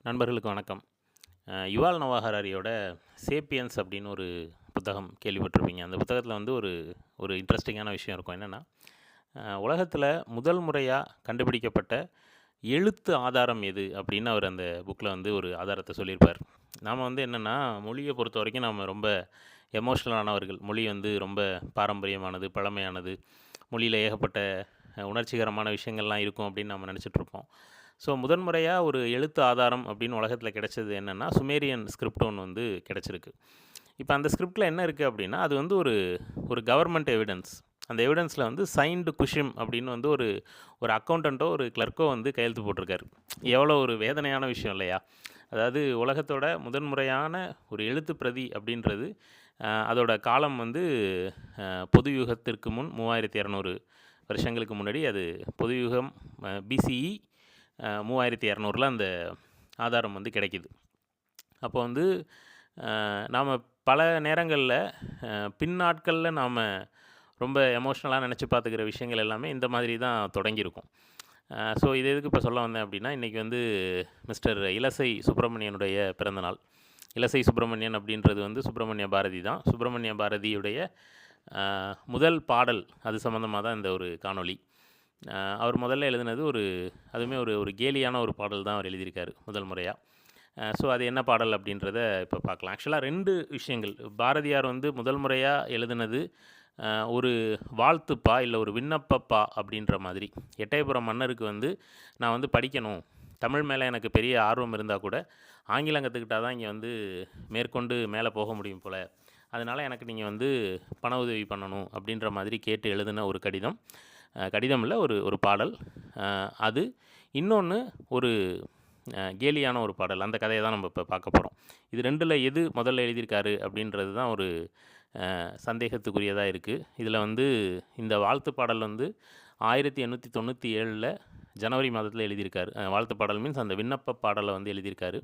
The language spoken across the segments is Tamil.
நண்பர்களுக்கு வணக்கம். யுவால் நோவா ஹராரியோட சேப்பியன்ஸ் அப்படின்னு ஒரு புத்தகம் கேள்விப்பட்டிருப்பீங்க. அந்த புத்தகத்தில வந்து ஒரு ஒரு இன்ட்ரெஸ்டிங்கான விஷயம் இருக்கும். என்னென்னா, உலகத்தில முதல் முறையா கண்டுபிடிக்கப்பட்ட எழுத்து ஆதாரம் எது அப்படின்னு அவர் அந்த புக்கில வந்து ஒரு ஆதாரத்த சொல்லியிருப்பார். நாம வந்து என்னென்னா, மொழிய பொறுத்தவரைக்கும் நாம ரொம்ப எமோஷனலானவர்கள். மொழி வந்து ரொம்ப பாரம்பரியமானது, பழமையானது. மொழியில ஏகப்பட்ட உணர்ச்சிகரமான விஷயங்கள்லாம் இருக்கும் அப்படின்னு நம்ம நெனச்சிட்ருப்போம். ஸோ முதன்முறையா ஒரு எழுத்து ஆதாரம் அப்படின்னு உலகத்தில கிடைச்சது என்னன்னா, சுமேரியன் ஸ்கிரிப்ட் ஒண்ணு வந்து கிடைச்சிருக்கு. இப்ப அந்த ஸ்கிரிப்ட்ல என்ன இருக்கு அப்படின்னா, அது வந்து ஒரு ஒரு கவர்ன்மென்ட் எவிடன்ஸ். அந்த எவிடன்ஸ்ல வந்து சைன்டு குஷிம் அப்படின்னு வந்து ஒரு ஒரு அக்கவுண்டன்ட்டோ, ஒரு கிளர்க்கோ வந்து கையெழுத்து போட்டிருக்காரு. எவ்வளோ ஒரு வேதனையான விஷயம் இல்லையா? அதாவது உலகத்தோட முதன்முறையான ஒரு எழுத்து பிரதி அப்படின்றது, அதோட காலம் வந்து பொது யுகத்திற்கு முன் 3200 வருஷங்களுக்கு முன்னாடி அது பொது யுகம் பிசிஇ 3200ல அந்த ஆதாரம் வந்து கிடைக்குது. அப்போ வந்து நாம பல நேரங்கள்ல பின்னாட்கள்ல நாம ரொம்ப எமோஷனலா நெனச்சு பார்த்துக்கிற விஷயங்கள் எல்லாமே இந்த மாதிரி தான் தொடங்கியிருக்கும். ஸோ இது எதுக்கு இப்போ சொல்ல வந்தேன் அப்படின்னா, இன்றைக்கி வந்து மிஸ்டர் இலசை சுப்பிரமணியனுடைய பிறந்தநாள். இலசை சுப்பிரமணியன் அப்படின்றது வந்து சுப்பிரமணிய பாரதி தான். சுப்பிரமணிய பாரதியுடைய முதல் பாடல் அது சம்மந்தமா தான் இந்த ஒரு காணொளி. அவர் முதல்ல எழுதினது அதுவுமே ஒரு ஒரு கேலியான ஒரு பாடல் தான் அவர் எழுதியிருக்காரு முதல் முறையா. ஸோ அது என்ன பாடல் அப்படின்றத இப்போ பார்க்கலாம். ஆக்சுவலா 2 விஷயங்கள். பாரதியார் வந்து முதல் முறையா எழுதினது ஒரு வாழ்த்துப்பா, இல்ல ஒரு விண்ணப்பப்பா அப்படின்ற மாதிரி. எட்டயபுரம் மன்னருக்கு வந்து நான் வந்து படிக்கணும். தமிழ் மேல எனக்கு பெரிய ஆர்வம் இருந்தா கூட, ஆங்கிலம் கத்துக்கிட்டா தான் இங்க வந்து மேற்கொண்டு மேல போக முடியும் போல. அதனால எனக்கு நீங்க வந்து பண உதவி பண்ணணும் அப்படின்ற மாதிரி கேட்டு எழுதின ஒரு கடிதம். கடிதம் இல்ல, ஒரு ஒரு பாடல். அது இன்னொன்னு ஒரு கேலியான ஒரு பாடல். அந்த கதைய தான் நம்ம இப்ப பார்க்க போறோம். இது 2ல எது முதல்ல எழுதியிருக்காரு அப்படின்றது தான் ஒரு சந்தேகத்துக்குரியதா இருக்கு. இதில வந்து இந்த வாழ்த்து பாடல் வந்து 1897ல ஜனவரி மாதத்தில எழுதியிருக்காரு. வாழ்த்து பாடல் மீன்ஸ் அந்த விண்ணப்ப பாடல வந்து எழுதியிருக்காரு.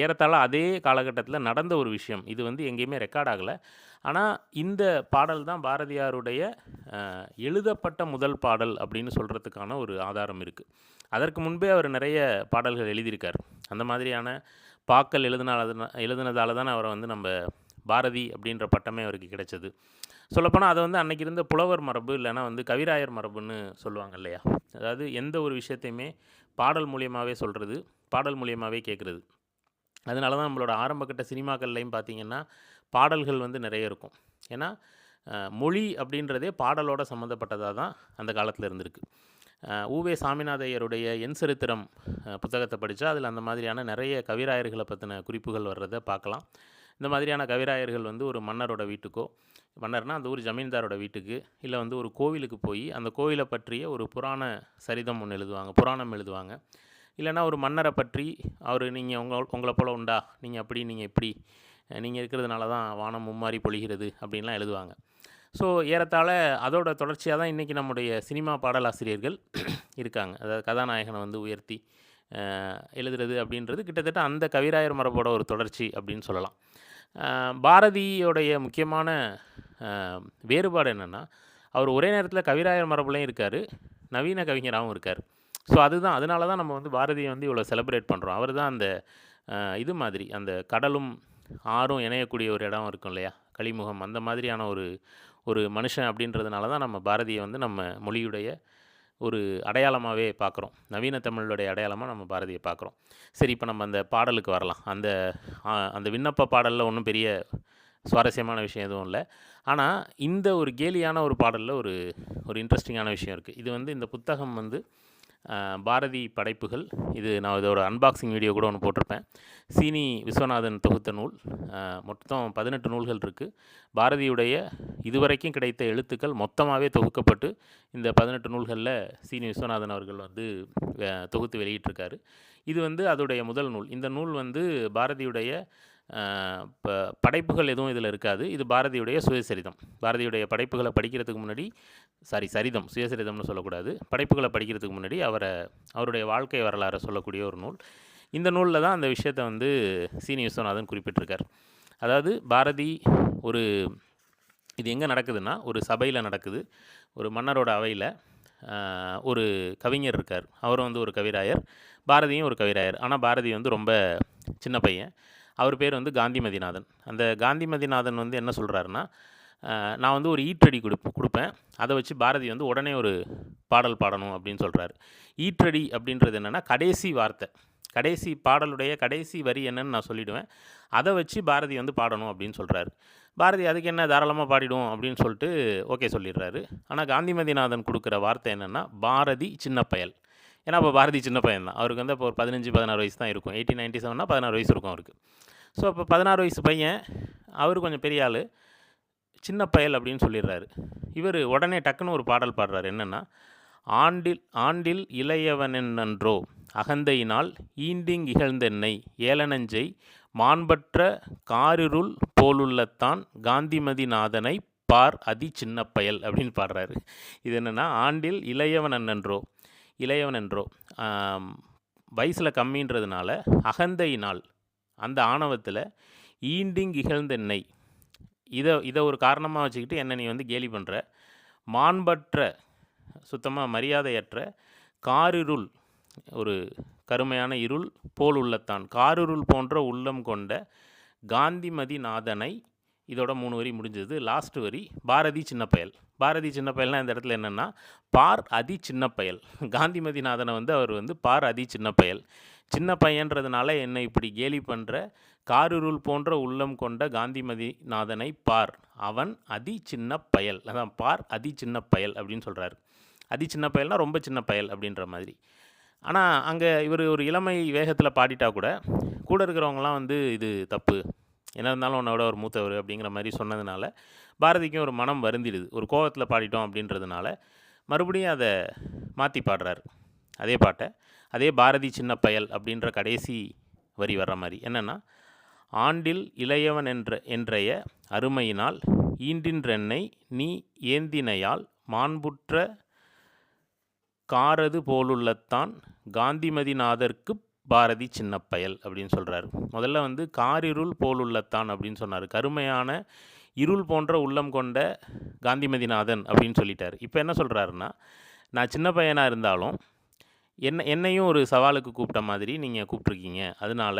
ஏறத்தாழ அதே காலகட்டத்தில நடந்த ஒரு விஷயம். இது வந்து எங்கேயுமே ரெக்கார்ட் ஆகல. ஆனா, இந்த பாடல் தான் பாரதியாருடைய எழுதப்பட்ட முதல் பாடல் அப்படின்னு சொல்றதுக்கான ஒரு ஆதாரம் இருக்கு. அதற்கு முன்பே அவர் நிறைய பாடல்கள் எழுதியிருக்கார். அந்த மாதிரியான பாக்கள் எழுதினதால தானே அவர வந்து நம்ப பாரதி அப்படின்ற பட்டமே அவருக்கு கிடைச்சது. சொல்லப்போனா அத வந்து அன்னைக்கு இருந்த புலவர் மரபு, இல்லன்னா வந்து கவிராயர் மரபுன்னு சொல்லுவாங்க இல்லையா? அதாவது எந்த ஒரு விஷயத்தையுமே பாடல் மூலியமாவே சொல்றது, பாடல் மூலியமாவே கேட்கறது. அதனால தான் நம்மளோட ஆரம்பகட்ட சினிமாக்கள்லயும் பார்த்தீங்கன்னா, பாடல்கள் வந்து நிறைய இருக்கும். ஏன்னா, மொழி அப்படின்றதே பாடலோட சம்மந்தப்பட்டதா தான் அந்த காலத்தில இருந்திருக்கு. உ.வே. சாமிநாத ஐயருடைய என் சரித்திரம் புத்தகத்த படிச்சா, அதில அந்த மாதிரியான நிறைய கவிராயர்கள பத்தின குறிப்புகள் வர்றத பார்க்கலாம். இந்த மாதிரியான கவிராயர்கள் வந்து ஒரு மன்னரோட வீட்டுக்கோ, மன்னர்னா அந்த ஊர் ஜமீன்தாரோட வீட்டுக்கு, இல்ல வந்து ஒரு கோவிலுக்கு போயி, அந்த கோவில பற்றிய ஒரு புராண சரிதம் ஒண்ணு எழுதுவாங்க. புராணம் எழுதுவாங்க. இல்லன்னா ஒரு மன்னர பற்றி நீங்க உங்கள போல உண்டா? நீங்க அப்படி, நீங்க இப்படி. நீங்க இருக்கிறதுனால தான் வானம் மும்மாரி பொழிகிறது அப்படின்லாம் எழுதுவாங்க. ஸோ ஏறத்தாழ அதோட தொடர்ச்சியா தான் இன்றைக்கி நம்முடைய சினிமா பாடலாசிரியர்கள் இருக்காங்க. அதாவது கதாநாயகன வந்து உயர்த்தி எழுதுறது அப்படின்றது கிட்டத்தட்ட அந்த கவிராயர் மரபோட ஒரு தொடர்ச்சி அப்படின்னு சொல்லலாம். பாரதியோடைய முக்கியமான வேறுபாடு என்னன்னா, அவர் ஒரே நேரத்தில கவிராயர் மரபுலயும் இருக்காரு, நவீன கவிஞராவும் இருக்காரு. ஸோ அதுதான், அதனால தான் நம்ம வந்து பாரதிய வந்து இவ்வளோ செலிப்ரேட் பண்றோம். அவர் தான் அந்த இது மாதிரி, அந்த கடலும், ஆறும் இணையக்கூடிய ஒரு இடம் இருக்கும் இல்லையா? கலிமுகம் அந்த மாதிரியான ஒரு ஒரு மனுஷன் அப்படின்றதுனால தான் நம்ம பாரதிய வந்து நம்ம மொழியுடைய ஒரு அடையாளமாவே பார்க்குறோம். நவீன தமிழுடைய அடையாளமா நம்ம பாரதிய பார்க்குறோம். சரி, இப்ப நம்ம அந்த பாடலுக்கு வரலாம். அந்த விண்ணப்ப பாடல்ல ஒண்ணும் பெரிய சுவாரஸ்யமான விஷயம் எதுவும் இல்ல. ஆனா, இந்த ஒரு கேலியான ஒரு பாடல்ல ஒரு ஒரு இன்ட்ரஸ்டிங்கான விஷயம் இருக்கு. இது வந்து இந்த புத்தகம் வந்து பாரதி படைப்புகள். இது நான் இதோட அன்பாக்சிங் வீடியோ கூட ஒண்ணு போட்டிருப்பேன். சீனி விஸ்வநாதன் தொகுத்த நூல். மொத்தம் 18 நூல்கள் இருக்கு. பாரதியுடைய இதுவரைக்கும் கிடைத்த எழுத்துக்கள் மொத்தமாவே தொகுக்கப்பட்டு, இந்த 18 நூல்கள்ல சீனி விஸ்வநாதன் அவர்கள் வந்து தொகுத்து வெளியிட்டிருக்காரு. இது வந்து அதோடைய முதல் நூல். இந்த நூல் வந்து பாரதியுடைய படைப்புகள் எதுவும் இதில இருக்காது. இது பாரதியுடைய சுயசரிதம். பாரதியுடைய படைப்புகள படிக்கிறதுக்கு முன்னாடி சரிதம், சுயசரிதம்னு சொல்லக்கூடாது. படைப்புகள படிக்கிறதுக்கு முன்னாடி அவருடைய வாழ்க்கை வரலாற சொல்லக்கூடிய ஒரு நூல். இந்த நூல்ல தான் அந்த விஷயத்த வந்து சீனி விஸ்வநாதன் குறிப்பிட்டிருக்கார். அதாவது பாரதி ஒரு இது எங்க நடக்குதுன்னா, ஒரு சபையில நடக்குது. ஒரு மன்னரோட அவையில ஒரு கவிஞர் இருக்கார். அவரும் வந்து ஒரு கவிராயர். பாரதியும் ஒரு கவிராயர். ஆனா பாரதி வந்து ரொம்ப சின்ன பையன். அவர் பேர் வந்து காந்திமதிநாதன். அந்த காந்திமதிநாதன் வந்து என்ன சொல்றாருன்னா, நான் வந்து ஒரு ஈற்றடி குடுப்பேன். அத வச்சு பாரதி வந்து உடனே ஒரு பாடல் பாடணும் அப்படின்னு சொல்றாரு. ஈற்றடி அப்படின்றது என்னன்னா, கடைசி வார்த்தை. கடைசி பாடலுடைய கடைசி வரி என்னன்னு நான் சொல்லிடுவேன். அத வச்சு பாரதி வந்து பாடணும் அப்படின்னு சொல்றாரு. பாரதி அதுக்கு என்ன தாராளமா பாடிடுவோம் அப்படின்னு சொல்லிட்டு ஓகே சொல்லிடுறாரு. ஆனா காந்திமதிநாதன் குடுக்குற வார்த்தை என்னன்னா, பாரதி சின்ன பயல். ஏன்னா அப்போ பாரதி சின்ன பையன் தான். அவருக்கு வந்து அப்போ ஒரு 15, 16 வயசு தான் இருக்கும். 1897னா 16 வயசு இருக்கும் அவருக்கு. ஸோ அப்போ 16 வயசு பையன், அவரு கொஞ்சம் பெரிய ஆளு. சின்ன பயல் அப்படின்னு சொல்லிடுறாரு. இவரு உடனே டக்குன்னு ஒரு பாடல் பாடுறாரு. என்னன்னா, ஆண்டில் ஆண்டில் இளையவனென்றோ அகந்தையினால் ஈண்டிங் இகழ்ந்தென்னை ஏளனஞ்செய் மாண்பற்ற காரிருள் போலுள்ளத்தான் காந்திமதிநாதனை பார் அதி சின்ன பயல் அப்படின்னு பாடுறாரு. இது என்னன்னா, ஆண்டில் இளையவனென்றோ இளையவனென்றோ வயசில் கம்மின்றதுனால அகந்தையினால் அந்த ஆணவத்தில் ஈண்டிங் இகழ்ந்தென்னை இதை ஒரு காரணமாக வச்சுக்கிட்டு என்னை நீ வந்து கேலி பண்ணுற, மாண்பற்ற சுத்தமாக மரியாதையற்ற காரிருள் ஒரு கருமையான இருள் போல் உள்ளத்தான் காரிருள் போன்ற உள்ளம் கொண்ட காந்திமதிநாதனை, இதோட 3 வரி முடிஞ்சது. லாஸ்ட் வரி பாரதி சின்ன பயல். பாரதி சின்ன பயல்னா இந்த இடத்துல என்னென்னா, பார் அதி சின்ன பயல். காந்திமதிநாதனை வந்து அவர் வந்து பார் அதி சின்ன பயல். சின்ன பையன்றதுனால என்னை இப்படி கேலி பண்ணுற காரிருள் போன்ற உள்ளம் கொண்ட காந்திமதிநாதனை பார், அவன் அதி சின்ன பயல். அதான் பார் அதி சின்ன பயல் அப்படின்னு சொல்கிறாரு. அதி சின்ன பயல்னா ரொம்ப சின்ன பயல் அப்படின்ற மாதிரி. ஆனால் அங்கே இவர் ஒரு இளமை வேகத்தில் பாடிட்டா கூட, கூட இருக்கிறவங்களாம் வந்து இது தப்பு, என்ன இருந்தாலும் உன்னோட ஒரு மூத்தவர் அப்படிங்கிற மாதிரி சொன்னதுனால பாரதிக்கும் ஒரு மனம் வருந்திடுது. ஒரு கோவத்தில் பாடிட்டோம் அப்படின்றதுனால மறுபடியும் அதை மாற்றி பாடுறாரு. அதே பாட்டை அதே பாரதி சின்ன பயல் அப்படின்ற கடைசி வரி வர்ற மாதிரி என்னென்னா, ஆண்டில் இளையவன் என்றைய அருமையினால் ஈண்டின்றென்னை நீ ஏந்தினையால் மாண்புற்ற காரது போலுள்ளத்தான் காந்திமதிநாதர்க்கு பாரதி சின்ன பயல் அப்படின்னு சொல்கிறாரு. முதல்ல வந்து காரிருள் போலுள்ளத்தான் அப்படின்னு சொன்னார். கருமையான இருள் போன்ற உள்ளம் கொண்ட காந்திமதிநாதன் அப்படின்னு சொல்லிட்டார். இப்போ என்ன சொல்கிறாருன்னா, நான் சின்ன பையனாக இருந்தாலும் என்னையும் ஒரு சவாலுக்கு கூப்பிட்ட மாதிரி நீங்கள் கூப்பிட்ருக்கீங்க. அதனால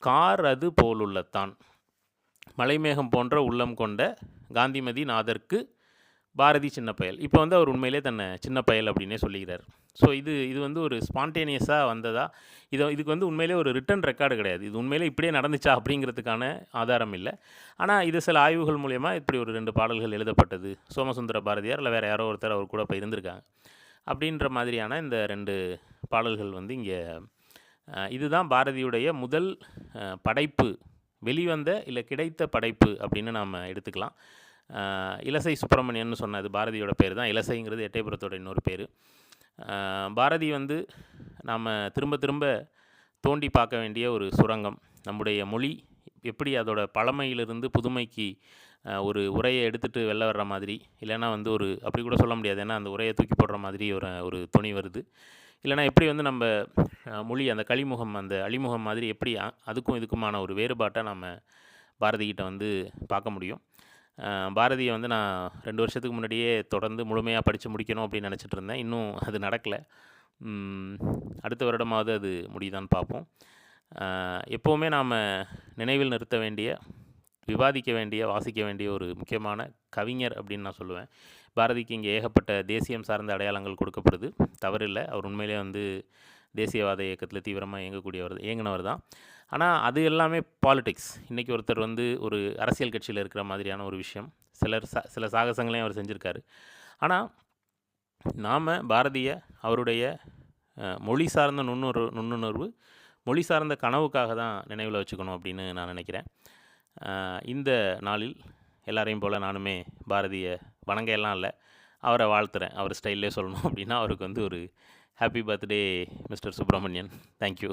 காரது போலுள்ளத்தான் மலைமேகம் போன்ற உள்ளம் கொண்ட காந்திமதிநாதர்க்கு பாரதி சின்ன பயல். இப்போ வந்து அவர் உண்மையிலே தன்னை சின்ன பயல் அப்படின்னே சொல்லிக்கிறார். ஸோ இது வந்து ஒரு ஸ்பான்டேனியஸாக வந்ததா, இதுக்கு வந்து உண்மையிலே ஒரு ரிட்டன் ரெக்கார்டு கிடையாது. இது உண்மையிலே இப்படியே நடந்துச்சா அப்படிங்கிறதுக்கான ஆதாரம் இல்லை. ஆனால் இது சில ஆய்வுகள் மூலயமா இப்படி ஒரு 2 பாடல்கள் எழுதப்பட்டது. சோமசுந்தர பாரதியார் இல்லை வேறு யாரோ ஒருத்தர் அவர் கூட இப்போ இருந்திருக்காங்க அப்படின்ற மாதிரியான இந்த 2 பாடல்கள் வந்து இங்கே இதுதான் பாரதியுடைய முதல் படைப்பு, வெளிவந்த இல்லை கிடைத்த படைப்பு அப்படின்னு நாம் எடுத்துக்கலாம். இலசை சுப்பிரமணியன்னு சொன்னது பாரதியோட பேர் தான். இலசைங்கிறது எட்டயபுரத்தோட இன்னொரு பேர். பாரதி வந்து நாம் திரும்ப திரும்ப தோண்டி பார்க்க வேண்டிய ஒரு சுரங்கம். நம்முடைய மொழி எப்படி அதோட பழமையிலிருந்து புதுமைக்கு ஒரு உரையை எடுத்துகிட்டு வெளில வர்ற மாதிரி, இல்லைனா வந்து ஒரு அப்படி கூட சொல்ல முடியாது, ஏன்னா அந்த உரையை தூக்கி போடுற மாதிரி ஒரு துணி வருது. இல்லைனா எப்படி வந்து நம்ம மொழி அந்த கலிமுகம் அந்த அழிமுகம் மாதிரி எப்படி அதுக்கும் இதுக்குமான ஒரு வேறுபாட்டை நம்ம பாரதிகிட்ட வந்து பார்க்க முடியும். பாரதியை வந்து நான் 2 வருஷத்துக்கு முன்னாடியே தொடர்ந்து முழுமையாக படித்து முடிக்கணும் அப்படின்னு நினச்சிட்டு இருந்தேன். இன்னும் அது நடக்கலை. அடுத்த வருடமாவது அது முடியுதான்னு பார்ப்போம். எப்போவுமே நாம் நினைவில் நிறுத்த வேண்டிய, விவாதிக்க வேண்டிய, வாசிக்க வேண்டிய ஒரு முக்கியமான கவிஞர் அப்படின்னு நான் சொல்லுவேன். பாரதிக்கு இங்கே ஏகப்பட்ட தேசியம் சார்ந்த அடையாளங்கள் கொடுக்கப்படுது, தவறில்லை. அவர் உண்மையிலே வந்து தேசியவாத இயக்கத்தில் தீவிரமாக இயங்கினவர் தான். ஆனால் அது எல்லாமே பாலிடிக்ஸ். இன்றைக்கி ஒருத்தர் வந்து ஒரு அரசியல் கட்சியில் இருக்கிற மாதிரியான ஒரு விஷயம், சில சாகசங்களையும் அவர் செஞ்சுருக்காரு. ஆனால் நாம் பாரதிய அவருடைய மொழி சார்ந்த நுண்ணுணர்வு, மொழி சார்ந்த கனவுக்காக தான் நினைவில் வச்சுக்கணும் அப்படின்னு நான் நினைக்கிறேன். இந்த நாளில் எல்லாரையும் போல் நானுமே பாரதியை வணங்க எல்லாம் இல்லை, அவரை வாழ்த்துறேன். அவர் ஸ்டைல்லே சொல்லணும் அப்படின்னா அவருக்கு வந்து ஒரு happy birthday mister Subramanian. Thank you.